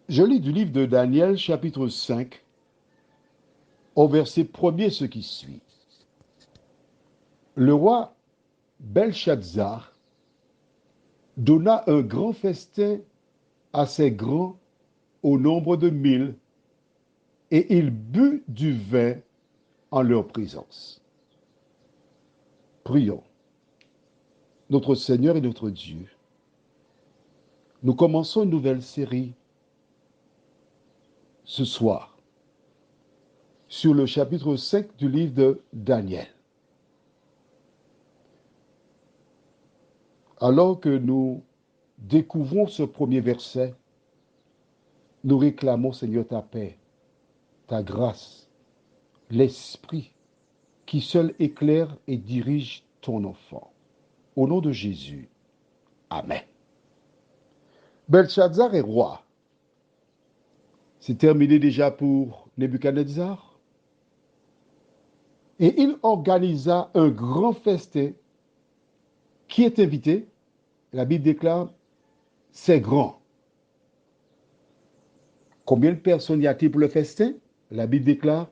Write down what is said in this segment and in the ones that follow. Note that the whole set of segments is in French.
Je lis du livre de Daniel, chapitre 5, au verset 1er, ce qui suit. Le roi Belshazzar donna un grand festin à ses grands au nombre de 1000, et il but du vin en leur présence. Prions. Notre Seigneur et notre Dieu, nous commençons une nouvelle série ce soir sur le chapitre 5 du livre de Daniel. Alors que nous découvrons ce premier verset, nous réclamons, Seigneur, ta paix, ta grâce, l'Esprit qui seul éclaire et dirige ton enfant. Au nom de Jésus. Amen. Belshazzar est roi. C'est terminé déjà pour Nebuchadnezzar. Et il organisa un grand festin. Qui est invité? La Bible déclare, c'est grand. Combien de personnes y a-t-il pour le festin? La Bible déclare,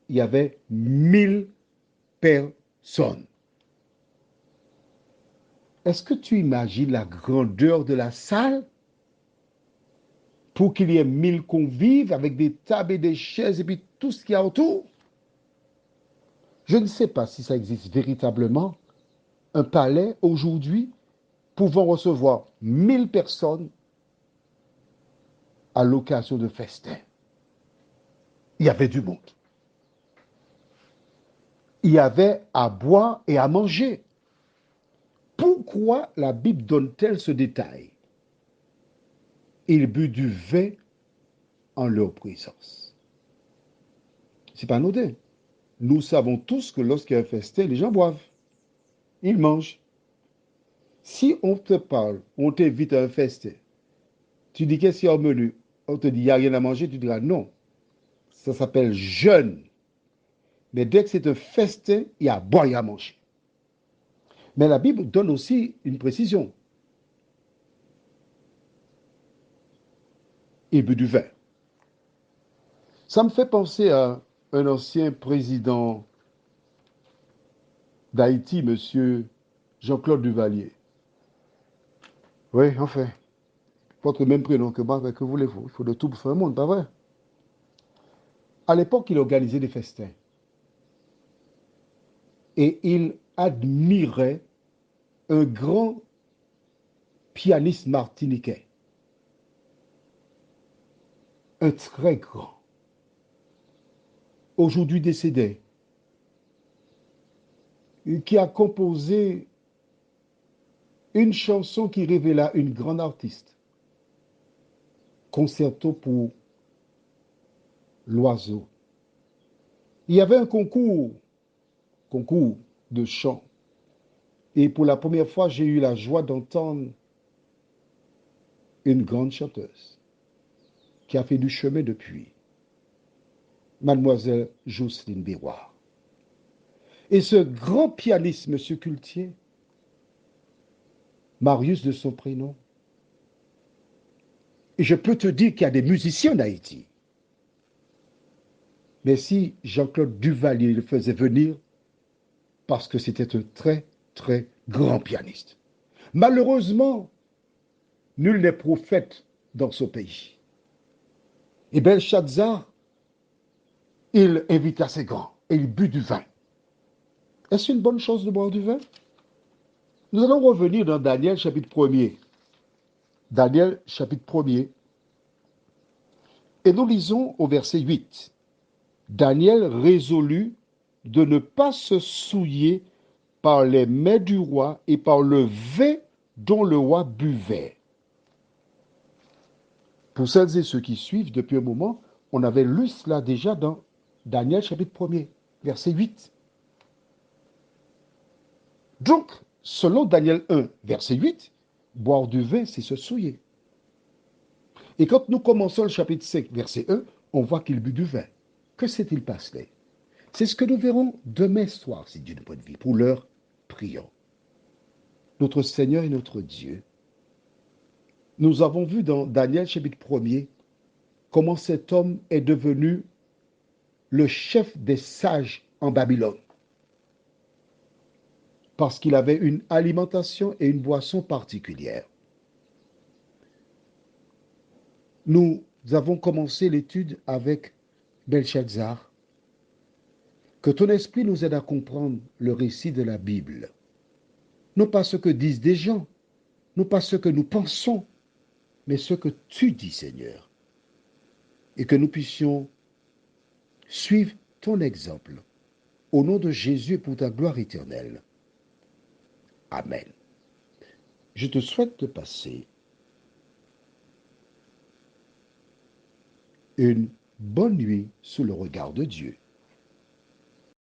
il y avait 1000 personnes. Est-ce que tu imagines la grandeur de la salle pour qu'il y ait 1000 convives avec des tables et des chaises et puis tout ce qu'il y a autour? Je ne sais pas si ça existe véritablement, un palais aujourd'hui pouvant recevoir 1000 personnes à l'occasion de festins. Il y avait du monde. Il y avait à boire et à manger. Pourquoi la Bible donne-t-elle ce détail? Il but du vin en leur présence. C'est pas anodin. Nous savons tous que lorsqu'il y a un festin, les gens boivent. Ils mangent. Si on te parle, on t'invite à un festin, tu dis qu'est-ce qu'il y a au menu? On te dit, il n'y a rien à manger, tu diras non. Ça s'appelle jeûne. Mais dès que c'est un festin, il y a à boire et à manger. Mais la Bible donne aussi une précision. Il but du vin. Ça me fait penser à un ancien président d'Haïti, M. Jean-Claude Duvalier. Oui, enfin, votre même prénom que moi, que voulez-vous? Il faut de tout pour faire un monde, pas vrai? À l'époque, il organisait des festins. Et il admirait un grand pianiste martiniquais. Un très grand. Aujourd'hui décédé. Qui a composé une chanson qui révéla une grande artiste. Concerto pour l'oiseau. Il y avait un concours de chant. Et pour la première fois, j'ai eu la joie d'entendre une grande chanteuse qui a fait du chemin depuis, mademoiselle Jocelyne Béroir. Et ce grand pianiste, monsieur Cultier, Marius de son prénom, et je peux te dire qu'il y a des musiciens en Haïti. Mais si Jean-Claude Duvalier le faisait venir, parce que c'était un très, très grand pianiste. Malheureusement, nul n'est prophète dans ce pays. Et Belshazzar, il invita ses grands et il but du vin. Est-ce une bonne chose de boire du vin? Nous allons revenir dans Daniel chapitre 1er. Daniel chapitre 1er. Et nous lisons au verset 8. Daniel résolut de ne pas se souiller par les mets du roi et par le vin dont le roi buvait. Pour celles et ceux qui suivent depuis un moment, on avait lu cela déjà dans Daniel chapitre 1er, verset 8. Donc, selon Daniel 1, verset 8, boire du vin, c'est se souiller. Et quand nous commençons le chapitre 5, verset 1, on voit qu'il but du vin. Que s'est-il passé? C'est ce que nous verrons demain soir, si Dieu nous prête vie. Pour l'heure, prions. Notre Seigneur et notre Dieu, nous avons vu dans Daniel chapitre 1er comment cet homme est devenu le chef des sages en Babylone, parce qu'il avait une alimentation et une boisson particulière. Nous avons commencé l'étude avec Belshazzar. Que ton esprit nous aide à comprendre le récit de la Bible. Non pas ce que disent des gens, non pas ce que nous pensons, mais ce que tu dis, Seigneur. Et que nous puissions suivre ton exemple. Au nom de Jésus et pour ta gloire éternelle. Amen. Je te souhaite de passer une bonne nuit sous le regard de Dieu.